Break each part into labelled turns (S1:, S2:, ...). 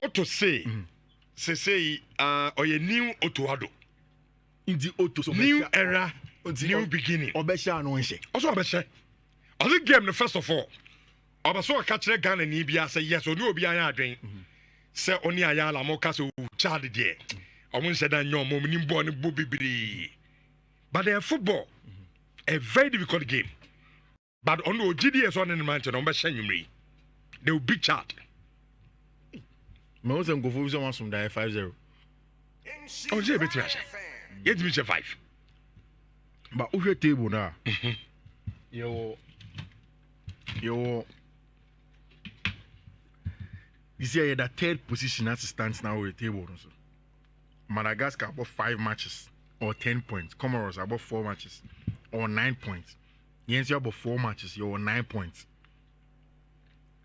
S1: Auto say or a new Otoado.
S2: In the auto, so
S1: New era, new beginning.
S2: Obesha no nche.
S1: Also Obesha. I think game the first of all. Obaso a catch the gun and Ibia say yes or no be a drink. Say only AYALA Mocaso child there. I won't say that no moment in born booby. But they are football. A very difficult game. But on the GDS on in the mountain on Bashan, they will be chat.
S2: Most of them go for someone from there 5-0.
S1: Oh, Jay Betrash. Yet me 5.
S2: But who's table now? Yo. You see, the third position as it stands now with the table. Also. Madagascar about 5 matches or 10 points. Comoros about 4 matches or 9 points. Yes, you about 4 matches, you're 9 points.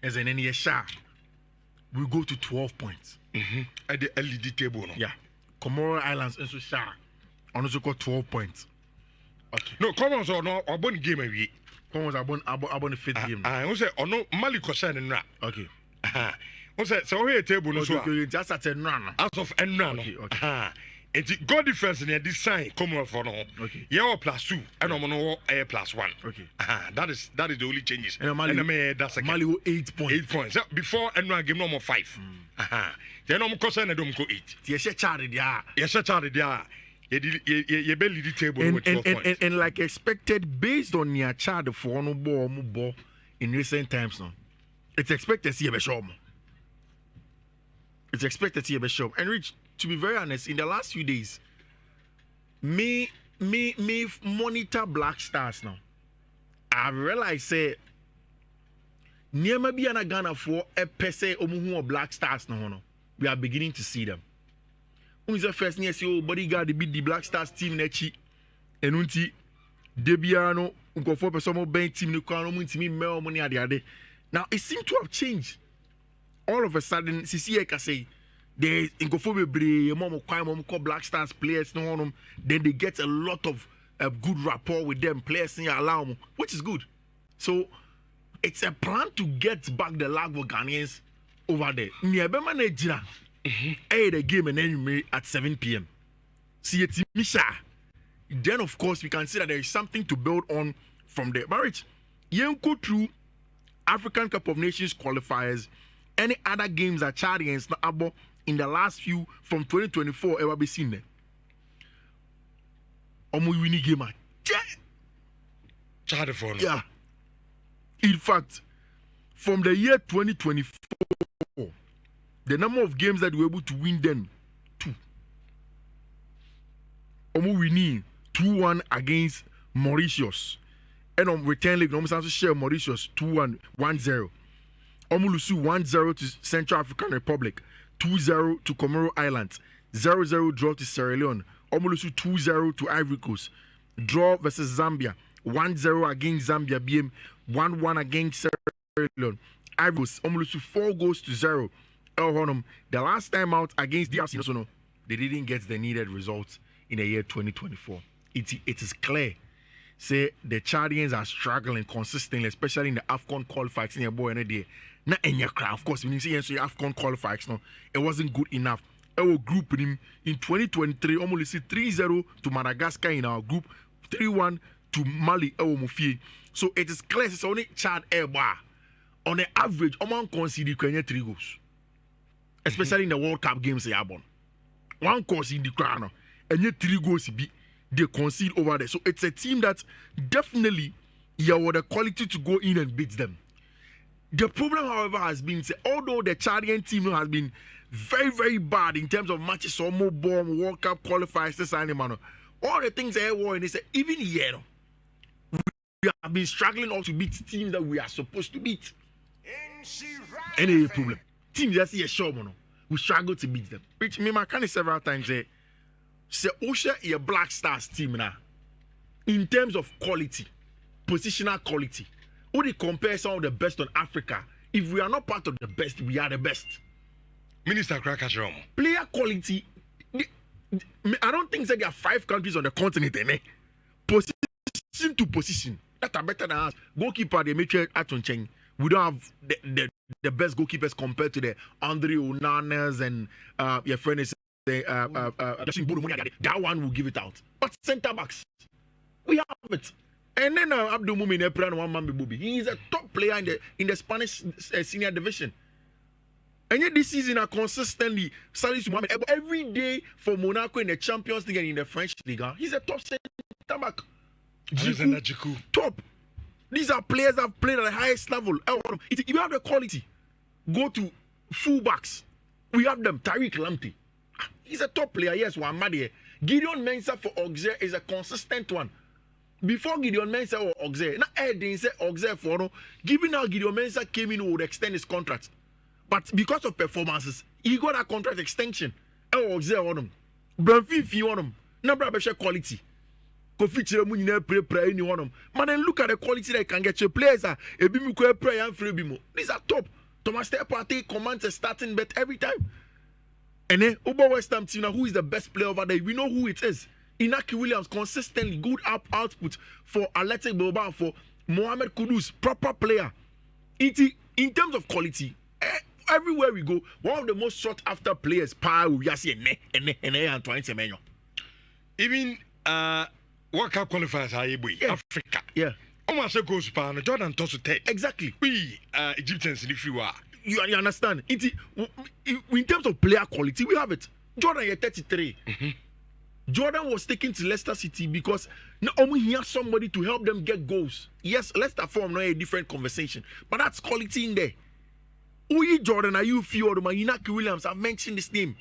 S2: As in any shot, we go to 12 points.
S1: At the LED table. No?
S2: Yeah. Comoro Islands also shot. Also got 12 points.
S1: Okay. No, Comoros or no, or one game every.
S2: Comoros about the 5th game.
S1: I say, or no, Mali Kosan and Rat.
S2: Okay.
S1: So here table no so.
S2: Okay, just at a run.
S1: As of Enran. Okay. It's God difference in this sign Comoros for no.
S2: Okay.
S1: Yeah, +2 and I'm no +1.
S2: Okay.
S1: That is the only changes.
S2: And Mali,
S1: that's
S2: Mali 8 points.
S1: 8 points. Before Enran game number 5. Then I'm Kosan and don't go 8.
S2: Yes, charity there.
S1: Yes, charity there. You belly the table with 12 points.
S2: And like expected, based on your chart for no ball in recent times now, it's expected to see a show. It's expected to see a show. And Rich, to be very honest, in the last few days, me monitor Black Stars now. I realized say near maybe an Ghana for a pese omuhu Black Stars now. We are beginning to see them. Who is the first near see bodyguard beat the Black Stars team nechi and unti Debiano unko for person more bank team no kwano muntimi mel money ade. Now it seems to have changed. All of a sudden, CCA can say they inko for bebre mom call Black Stars players no on then they get a lot of good rapport with them players in allow which is good. So it's a plan to get back the lag for Ghanaians over there. Niabema Nhyira. The game and then at 7 p.m. See it, Misha. Then, of course, we can see that there is something to build on from there. Marriage, you go through African Cup of Nations qualifiers, any other games that Chadians in the last few from 2024 ever be seen there. Almost winning game.
S1: Chad for
S2: yeah. In fact, from the year 2024. The number of games that we were able to win then, 2. Omo winning 2-1 against Mauritius. And on return leg, almost also share Mauritius 2-1, 1-0. Omo lusu 1-0 to Central African Republic, 2-0 to Comoro Islands, 0-0 draw to Sierra Leone. Omo lusu 2-0 to Ivory Coast. Draw versus Zambia, 1-0 against Zambia BM, 1-1 against Sierra Leone. Ivory Coast, Omo lusu 4 goals to 0. The last time out against DRC, they didn't get the needed results in the year 2024. It is clear. Say the Chadians are struggling consistently, especially in the AFCON qualifiers in your boy and day. Not in your crowd, of course. When you see AFCON qualifiers, no, it wasn't good enough. Our group in 2023 almost 3-0 to Madagascar in our group, 3-1 to Mali. So it is clear. It's only Chad bar. On the average, Oman conceded 3 goals. Especially in the World Cup games, they are born. 1 course in the crown, and yet 3 goals they concede over there. So it's a team that definitely you have the quality to go in and beat them. The problem, however, has been although the Chadian team has been very, very bad in terms of matches or more bomb, World Cup qualifiers, this animal, all the things they were, and they say even here, we have been struggling also to beat teams that we are supposed to beat. Any problem? Team just see a show, we struggle to beat them. Which me, I can several times say Osha is a Black Stars team now. In terms of quality, positional quality, who they compare some of the best on Africa. If we are not part of the best, we are the best.
S1: Minister Krakashrom.
S2: Player quality. I don't think that there are 5 countries on the continent, Position to position. That are better than us. Goalkeeper, they make sure Aton Cheng. We don't have the best goalkeepers compared to the Andre Onanas and your friend is that one will give it out. But centre backs, we have it. And then Abdul Mumin Epran one man Bubi. He is a top player in the Spanish senior division. And yet this season are consistently every day for Monaco in the Champions League and in the French Liga. He's a top centre back.
S1: Jiku.
S2: Top. These are players that have played at the highest level. If you have the quality, go to fullbacks. We have them. Tariq Lamptey. He's a top player. Yes, one mad. Gideon Mensah for Auxerre is a consistent one. Before Gideon Mensah or Auxerre, now Ed said Auxerre for no. Given how Gideon Mensah came in, would extend his contract. But because of performances, he got a contract extension. Auxerre on him. Branfifi on him. Number of quality. Kofi Chiremu nyina pray anyone them. Man, then look at the quality that can get your players. Ebimu ko pray and free bimo. These are top. Thomas Partey commands a starting bet every time. And then Uber West Ham team now, who is the best player over there? We know who it is. Inaki Williams consistently good output for Athletic Bilbao, for Mohamed Kudus, proper player. In terms of quality, everywhere we go, one of the most sought after players, Antoine Semenyo.
S1: Even World Cup qualifiers are Africa.
S2: Yeah.
S1: Almost goes pan Jordan Tosu Ted.
S2: Exactly.
S1: We Egyptians in the free war.
S2: You understand? In terms of player quality, we have it. Jordan is 33.
S1: Mm-hmm.
S2: Jordan was taken to Leicester City because not only he has somebody to help them get goals. Yes, Leicester form not a different conversation, but that's quality in there. Uyi Jordan, are you few or Inaki Williams? I've mentioned this name.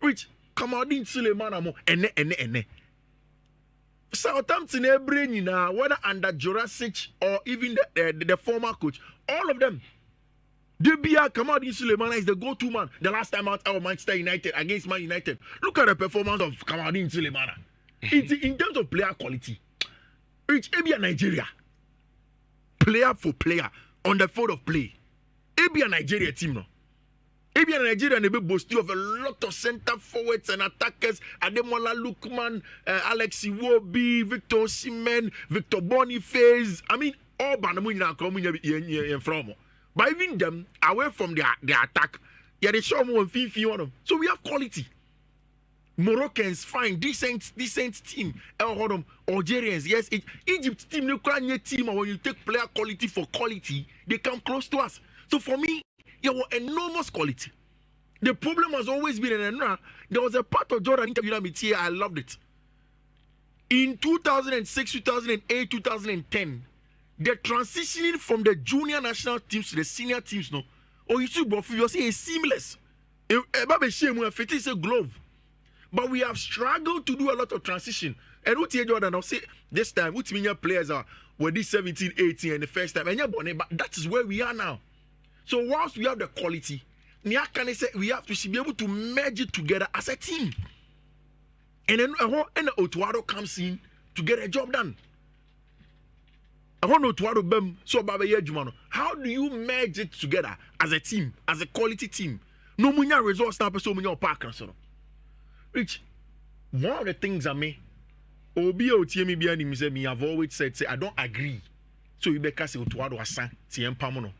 S2: Rich, Kamadin Suleiman Amo, ene. Southampton, whether under Jurassic or even the former coach, all of them. Debia Kamadin Suleiman is the go-to man. The last time out of Manchester United against Man United. Look at the performance of Kamadin Suleiman. In terms of player quality, Rich, Ebia Nigeria, player for player on the field of play. Ebia Nigeria team no. Ebia Nigeria ne be boasting of a lot of centre forwards and attackers. Ademola Lookman, Alex Iwobi, Victor Osimhen, Victor Boniface. I mean, all Banamunya come from. But even them, away from their attack, they show more than on them. So we have quality. Moroccans, fine, decent team. Algerians, yes. Egypt team, Ukraine team, when you take player quality for quality, they come close to us. So for me, there was enormous quality. The problem has always been, there was a part of Jordan interview with here, I loved it. In 2006, 2008, 2010, the transitioning from the junior national teams to the senior teams, no, or you see, but you see, it's seamless. It's a glove. But we have struggled to do a lot of transition. And what Jordan, I'll say this time, what many players are were this 17, 18, and the first time, but that is where we are now. So whilst we have the quality, we have to be able to merge it together as a team. And then Otuado comes in to get a job done. How do you merge it together as a team, as a quality team? No munya results now, so munya park. Rich, one of the things I mean, I've always said, I don't agree. So you better say Otuado Asan, TM Pamono.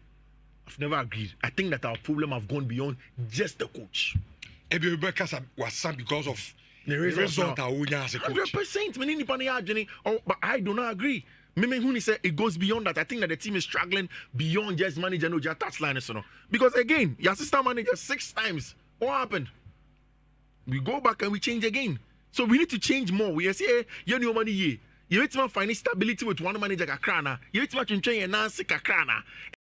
S2: I've never agreed. I think that our problem have gone beyond just the coach.
S1: Because of the result as a coach.
S2: 100%. But I do not agree. Maybe say it goes beyond that. I think that the team is struggling beyond just manager no just touchline. Because again, your assistant manager 6 times. What happened? We go back and we change again. So we need to change more. We say, hey, you know money ye. You need to find stability with one manager kakrana. You need to train Nancy kakrana.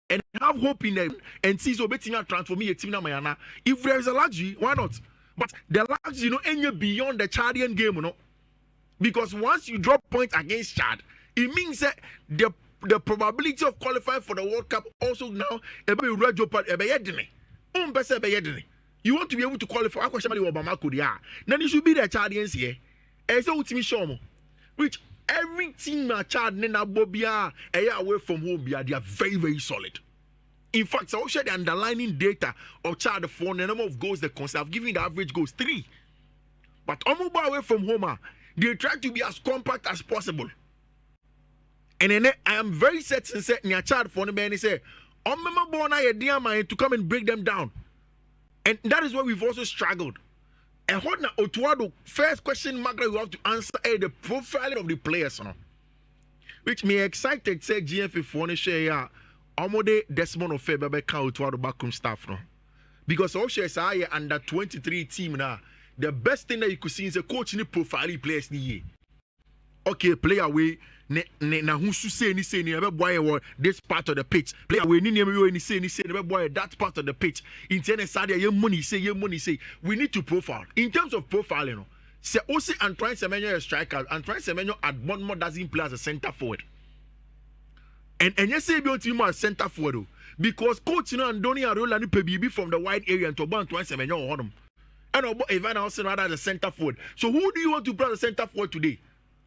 S2: And have hope in them and see so betting transform a team na. If there is a luxury, why not? But the luxury, any beyond the Chadian game, because once you drop points against Chad, it means that the probability of qualifying for the World Cup also now you want to be able to qualify. Then you should be the Chadians here. And so which every team that Chad Nena Bobia away from home, they are very, very solid. In fact, I will share the underlying data of Chad for the number of goals they concede. I've given the average goals 3. But Omoba away from home, they try to be as compact as possible. And then I am very certain that Chad for the man say, Remember born a dear man to come and break them down. And that is where we've also struggled. And what now Otuado first question mark you have to answer the profiling of the players, which me excited say GFA for ne share ya Omode Desmond of Febebe count to our backroom staff no. Because also is I under 23 team now. The best thing that you could see is a coach ni profile players ni. Okay, player we na who say ni boy this part of the pitch. Player we ni say boy that part of the pitch. In tennis side your money say. We need to profile. In terms of profiling, say also Antoine Semenyo is striker. Antoine Semenyo at Bournemouth doesn't play as a centre forward. And yes, say be team as centre forward because coach Andoni Arola ni PBB from the wide area and to Antoine Semenyo on him. And Evan Olsen rather as a centre forward. So who do you want to play as a centre forward today?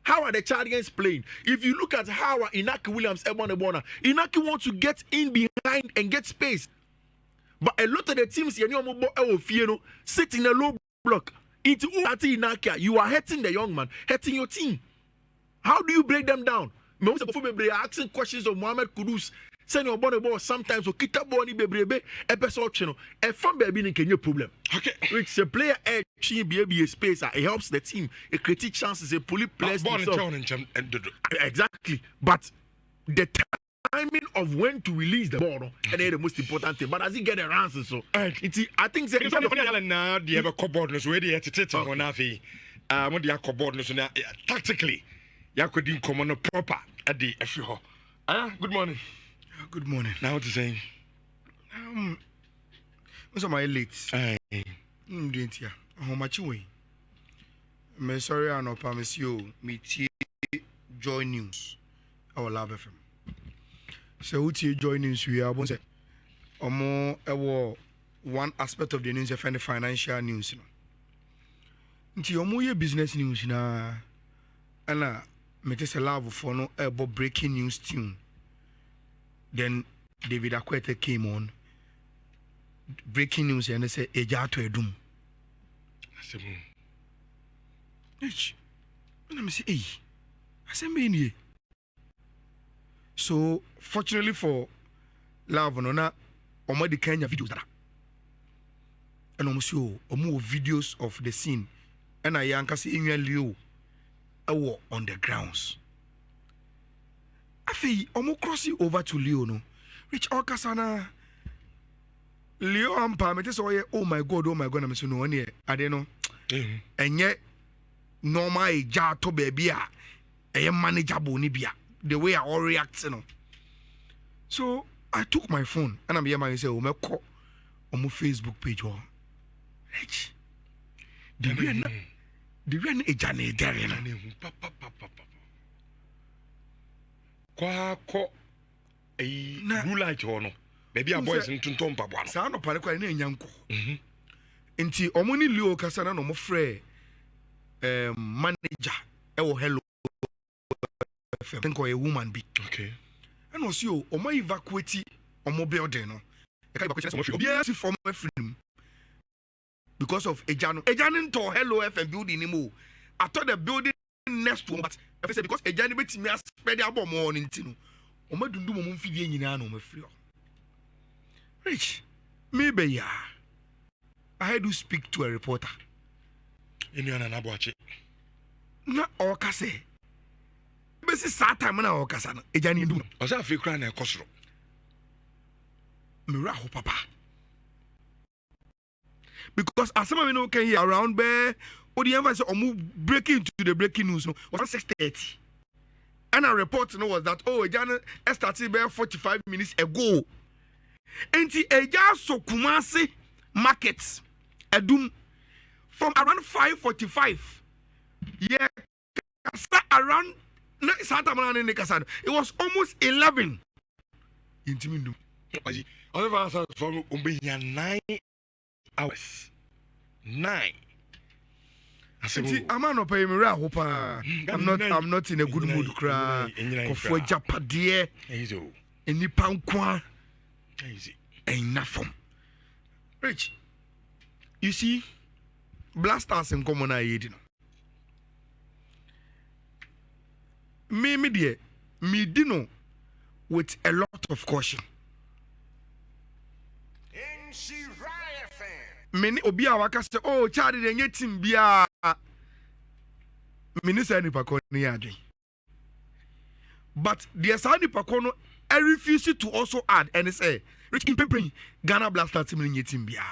S2: How are the Chargers playing? If you look at how Inaki Williams, Inaki wants to get in behind and get space. But a lot of the teams sit in a low block. Into Inaki, you are hurting the young man, hurting your team. How do you break them down? They are asking questions of Mohamed Kudus. Send your ball sometimes. Kita boni bebrebe episode channel. A fan baby can you problem. Okay. Which a player be a space. It helps the team. It creates chances. A pulley players. Exactly. But the timing of when to release the ball and the most important thing. But as he get around so I think
S1: now they have a cupboard no so they at on afi. When they are cupboard no so tactically you could in common proper at the FU. Good morning.
S3: Good morning.
S1: Now what you saying?
S3: What's my late? Didn't ya? How much you weigh? Me sorry, I no promise you. Me Joy News. Our love FM. So what you Joy News? We are say, more one aspect of the news is the financial news. Nti omo business news na, ana me just a love for no about breaking news tune. Then David Akwete came on. Breaking news and they say Eja to Edum.
S1: I said,
S3: and I say, hey, I said, me. So fortunately for Love Nona, Omo the Kenya videos that. And almost you more videos of the scene. And I yanka see in Leo on the grounds. I feel almost crossing over to Leo no. Rich Okasana Leo ampa me say oh my god I'm so no here. I don't know. And yet normal ja to baby a manageable ni bia the way I all react no. So I took my phone and I'm here man say oh me call on my Facebook page oh. Rich. The we na ejane dere no.
S1: Kwa blue light no baby a boys ntonton pabwa no
S3: sa no pare kwa na enyanko nti omuni Leo kasa na no mo frɛ manager ewo hello FM think a woman be
S1: okay
S3: and also o ma evacuate omo building no e ka evacuate omo obi asi from FM because of ejano to hello FM building ni mo atọ the building next to but if say because ejani betimi spread abom on ntino o ma dundum mo mfidie nyina na o ma free Rich maybe ya I had to speak to a reporter
S1: in your na boache
S3: na o ka say be si saa time na o ka sa na ejani ndum
S1: o sa afi kra na ekosoro
S3: me ra ho papa because as some of you know can hear around there or the emphasis on breaking into the breaking news no was 6:30 and a report no was that oh Ejana started there 45 minutes ago and the Eja so Kumasi markets Edum from around 5:45 yeah around it was almost 11 intimidum
S1: other from 9 hours 9
S3: I'm not paying me right. I'm not in a good mood. Cry. For Japadie. And the pound qua. Enough. Rich. You see, blasters in common I eating. Me, dear, me dino with a lot of caution. Many Obia waka say, oh, Chad de nye team bia. Mini say nipa ko ni adwen. But the Sani Pakono, I refuse to also add and say, Rich in Pempering, Ghana Blasters team in Yetimbia.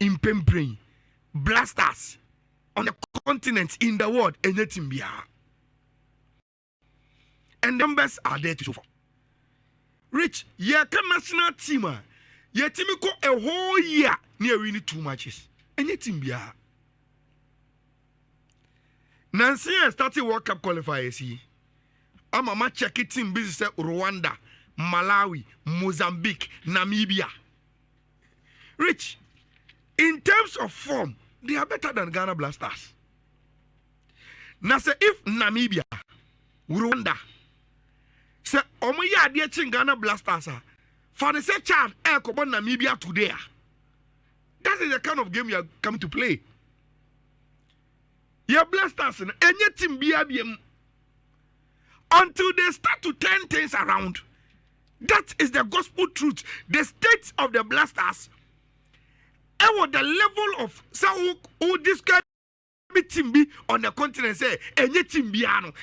S3: In Pempering, Blasters on the continent in the world in Yetimbia. And numbers are there to show for. Rich, yeah, national team, Yetimiko a whole year near winning 2 matches. And Yetimbia. Nancy started World Cup qualifiers. I'm a check team business Rwanda, Malawi, Mozambique, Namibia. Rich, in terms of form, they are better than Ghana Blasters. Now say if Namibia, Rwanda, say omoya ade Ghana Blasters, for the say child Namibia today. That is the kind of game you are coming to play. Your Blasters and any team BIBM until they start to turn things around. That is the gospel truth. The state of the Blasters and the level of so who describe team be on the continent say any team biano.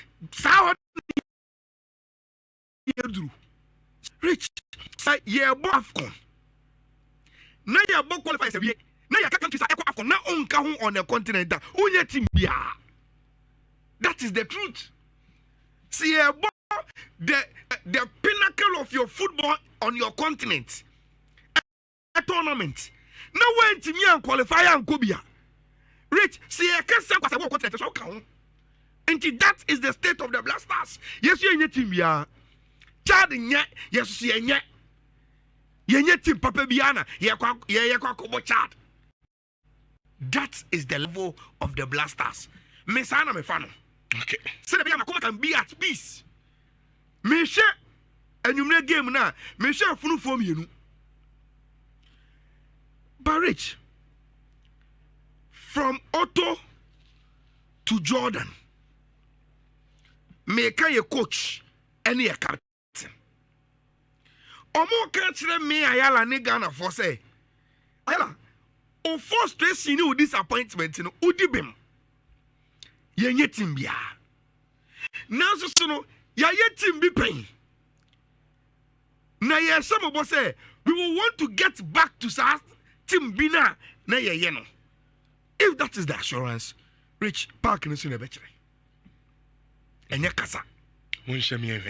S3: Rich say yeah Afcon. Now you are qualified. Now you countries are Afcon. Now on the continent. Only team bia. That is the truth. See the pinnacle of your football on your continent. A tournament. Now when team and qualify and Kobia. Rich, see I can't say what continent so count. And that is the state of the Blasters. Yes, you are team bia. Chad yet, yes, you are yet team Papa Biana. Chad. That is the level of the Blasters. Mesana me fano.
S1: Okay.
S3: Say the Biana can be at peace. Me share and you make game now. Me share funu form you. But Rich, from Otto to Jordan, make a coach and a captain. Omo can't tell me Ayala ni Ghana for say. Ayala, o first stress you know disappointment you know udibem. Yenye team bia. Now so no ya team be pain. Na ye some of us say we will want to get back to sa team bina na ye no. If that is the assurance, Rich Park no sune betre. Enye kasa.
S1: Won shame ye.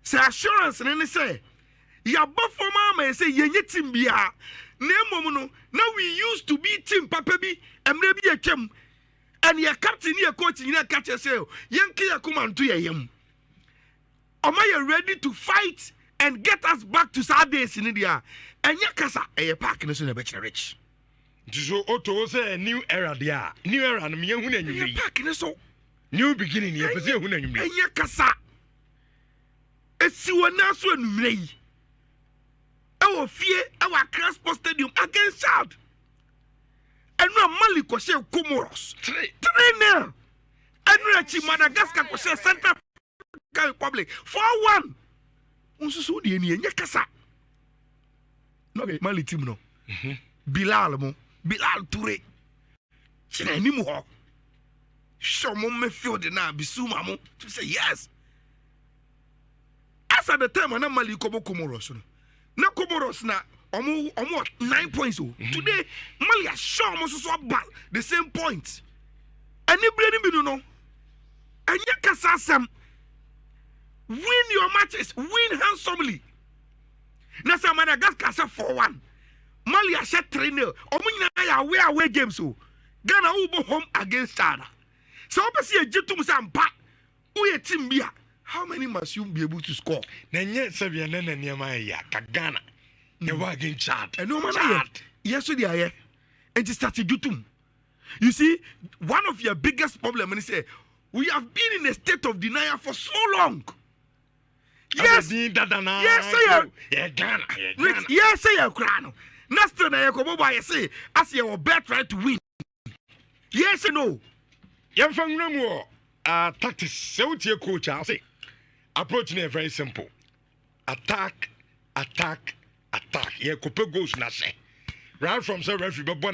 S3: Say assurance and say ya bofoma ma say yenye team bia na emom no now we used to be team papa bi emre bi atwam and your captain your coach you catch yourself yenki yakuma nto yeyem am I ready to fight and get us back to Saturdays in India enye kasa e park no so na be Rich
S1: so Otto say new era there new era no me hu na nyumre
S3: park no so
S1: new beginning ye pese hu na nyumre
S3: enye kasa esi wona so anumre yi e wo fie e wa Accra Sports Stadium against Chad and no Mali ko se Comoros 3-0 and no Madagascar ko se Central African Republic 4-1 unso so de ni enye kasa no be Mali team no Bilal Touré chena ni mu ho show mo me field na bisuma mo to say yes. As at the time when Mali kobo Comoros na Comoros na omo 9 points today Mali has shown so about the same point any brand me no anya kasa sam win your matches win handsomely na sa Madagascar say 4-1 Mali has 3-0 omo nyina ya away games Ghana will home against Chad so obesi ejitum sampa we team bia. How many must you be able to score?
S1: Nenye Serbia nene niema ya Ghana. They were against Chad.
S3: And no man Chad. Yes, so they are here. And it started jutum. You see, one of your biggest problems, and say, we have been in a state of denial for so long. Yes, yes, sir.
S1: Yeah, Ghana.
S3: Yes, sir. Krano. Nasta na yakobo ba say, as your bet try to win. Yes or no?
S1: Yamfang no tactics. So your coach, I say. Approach is very simple. attack. Yeah, couple goals na say. Right from say referee, but